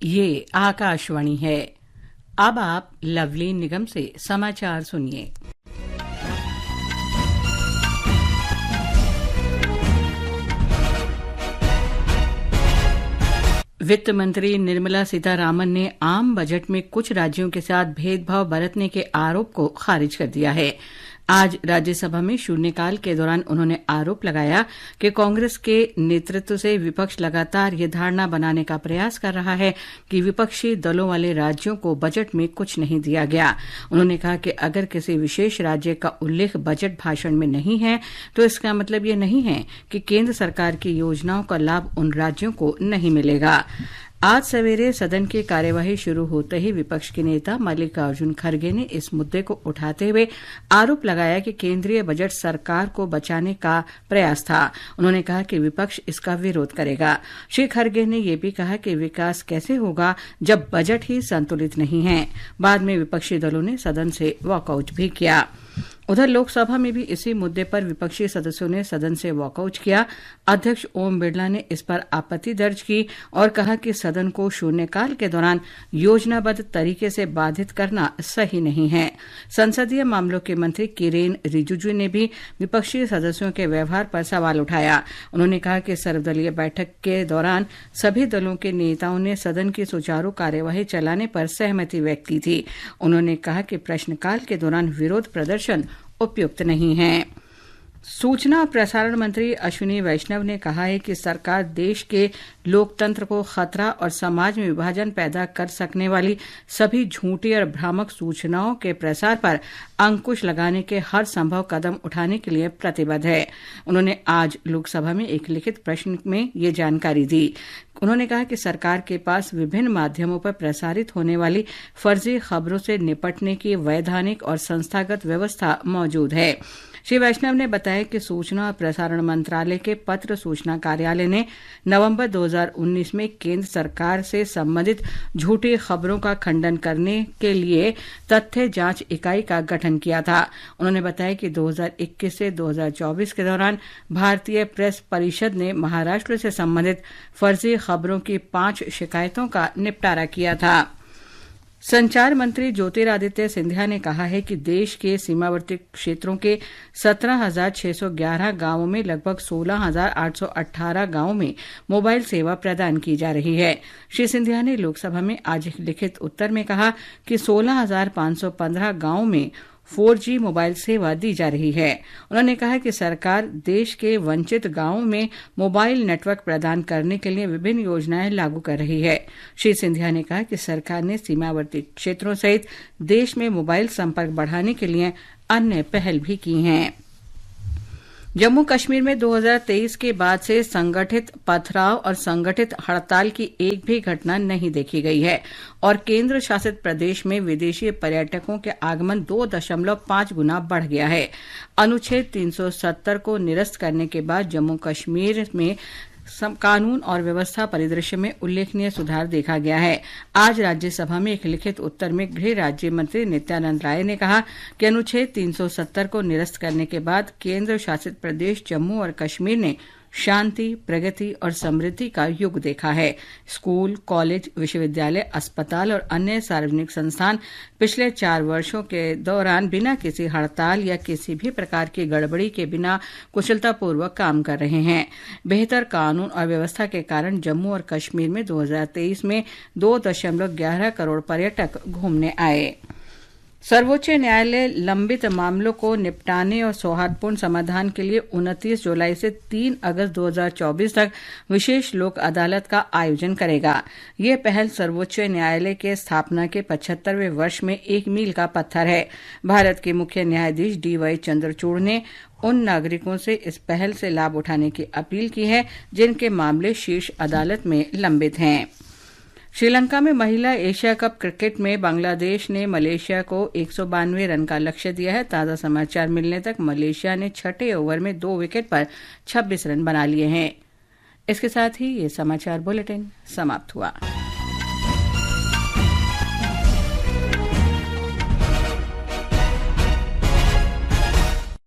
ये आकाशवाणी है। अब आप लवली निगम से समाचार सुनिए। वित्त मंत्री निर्मला सीतारामन ने आम बजट में कुछ राज्यों के साथ भेदभाव बरतने के आरोप को खारिज कर दिया है। आज राज्यसभा में शून्यकाल के दौरान उन्होंने आरोप लगाया कि कांग्रेस के नेतृत्व से विपक्ष लगातार ये धारणा बनाने का प्रयास कर रहा है कि विपक्षी दलों वाले राज्यों को बजट में कुछ नहीं दिया गया। उन्होंने कहा कि अगर किसी विशेष राज्य का उल्लेख बजट भाषण में नहीं है तो इसका मतलब ये नहीं है कि केंद्र सरकार की योजनाओं का लाभ उन राज्यों को नहीं मिलेगा। आज सवेरे सदन की कार्यवाही शुरू होते ही विपक्ष के नेता मल्लिकार्जुन खड़गे ने इस मुद्दे को उठाते हुए आरोप लगाया कि केंद्रीय बजट सरकार को बचाने का प्रयास था। उन्होंने कहा कि विपक्ष इसका विरोध करेगा। श्री खड़गे ने यह भी कहा कि विकास कैसे होगा जब बजट ही संतुलित नहीं है। बाद में विपक्षी दलों ने सदन से वॉकआउट भी किया। उधर लोकसभा में भी इसी मुद्दे पर विपक्षी सदस्यों ने सदन से वॉकआउट किया। अध्यक्ष ओम बिरला ने इस पर आपत्ति दर्ज की और कहा कि सदन को शून्यकाल के दौरान योजनाबद्ध तरीके से बाधित करना सही नहीं है। संसदीय मामलों के मंत्री किरेन रिजिजू ने भी विपक्षी सदस्यों के व्यवहार पर सवाल उठाया। उन्होंने कहा कि सर्वदलीय बैठक के दौरान सभी दलों के नेताओं ने सदन की सुचारू कार्यवाही चलाने पर सहमति व्यक्त की थी। उन्होंने कहा कि प्रश्नकाल के दौरान विरोध प्रदर्शन उपयुक्त नहीं है। सूचना और प्रसारण मंत्री अश्विनी वैष्णव ने कहा है कि सरकार देश के लोकतंत्र को खतरा और समाज में विभाजन पैदा कर सकने वाली सभी झूठी और भ्रामक सूचनाओं के प्रसार पर अंकुश लगाने के हर संभव कदम उठाने के लिए प्रतिबद्ध है। उन्होंने आज लोकसभा में एक लिखित प्रश्न में ये जानकारी दी। उन्होंने कहा कि सरकार के पास विभिन्न माध्यमों पर प्रसारित होने वाली फर्जी खबरों से निपटने की वैधानिक और संस्थागत व्यवस्था मौजूद है। श्री वैष्णव ने बताया कि सूचना और प्रसारण मंत्रालय के पत्र सूचना कार्यालय ने नवंबर 2019 में केंद्र सरकार से संबंधित झूठी खबरों का खंडन करने के लिए तथ्य जांच इकाई का गठन किया था। उन्होंने बताया कि 2021 से 2024 के दौरान भारतीय प्रेस परिषद ने महाराष्ट्र से संबंधित फर्जी खबरों की 5 शिकायतों का निपटारा किया था। संचार मंत्री ज्योतिरादित्य सिंधिया ने कहा है कि देश के सीमावर्ती क्षेत्रों के 17,611 गांवों में लगभग 16,818 गांवों में मोबाइल सेवा प्रदान की जा रही है। श्री सिंधिया ने लोकसभा में आज एक लिखित उत्तर में कहा कि 16,515 गांवों में 4G मोबाइल सेवा दी जा रही है। उन्होंने कहा कि सरकार देश के वंचित गांवों में मोबाइल नेटवर्क प्रदान करने के लिए विभिन्न योजनाएं लागू कर रही है। श्री सिंधिया ने कहा कि सरकार ने सीमावर्ती क्षेत्रों सहित देश में मोबाइल संपर्क बढ़ाने के लिए अन्य पहल भी की हैं। जम्मू कश्मीर में 2023 के बाद से संगठित पथराव और संगठित हड़ताल की एक भी घटना नहीं देखी गई है और केंद्र शासित प्रदेश में विदेशी पर्यटकों के आगमन 2.5 गुना बढ़ गया है। अनुच्छेद 370 को निरस्त करने के बाद जम्मू कश्मीर में कानून और व्यवस्था परिदृश्य में उल्लेखनीय सुधार देखा गया है। आज राज्यसभा में एक लिखित उत्तर में गृह राज्य मंत्री नित्यानंद राय ने कहा कि अनुच्छेद 370 को निरस्त करने के बाद केंद्र शासित प्रदेश जम्मू और कश्मीर ने शांति, प्रगति और समृद्धि का युग देखा है। स्कूल, कॉलेज, विश्वविद्यालय, अस्पताल और अन्य सार्वजनिक संस्थान पिछले 4 वर्षों के दौरान बिना किसी हड़ताल या किसी भी प्रकार की गड़बड़ी के बिना कुशलतापूर्वक काम कर रहे हैं। बेहतर कानून और व्यवस्था के कारण जम्मू और कश्मीर में 2023 में 2.11 करोड़ पर्यटक घूमने आए। सर्वोच्च न्यायालय लंबित मामलों को निपटाने और सौहार्दपूर्ण समाधान के लिए 29 जुलाई से 3 अगस्त 2024 तक विशेष लोक अदालत का आयोजन करेगा। ये पहल सर्वोच्च न्यायालय के स्थापना के 75वें वर्ष में एक मील का पत्थर है। भारत के मुख्य न्यायाधीश DY चंद्रचूड़ ने उन नागरिकों से इस पहल से लाभ उठाने की अपील की है जिनके मामले शीर्ष अदालत में लंबित हैं। श्रीलंका में महिला एशिया कप क्रिकेट में बांग्लादेश ने मलेशिया को 192 रन का लक्ष्य दिया है। ताज़ा समाचार मिलने तक मलेशिया ने 6 ओवर में 2 विकेट पर 26 रन बना लिए हैं। इसके साथ ही ये समाचार बुलेटिन समाप्त हुआ।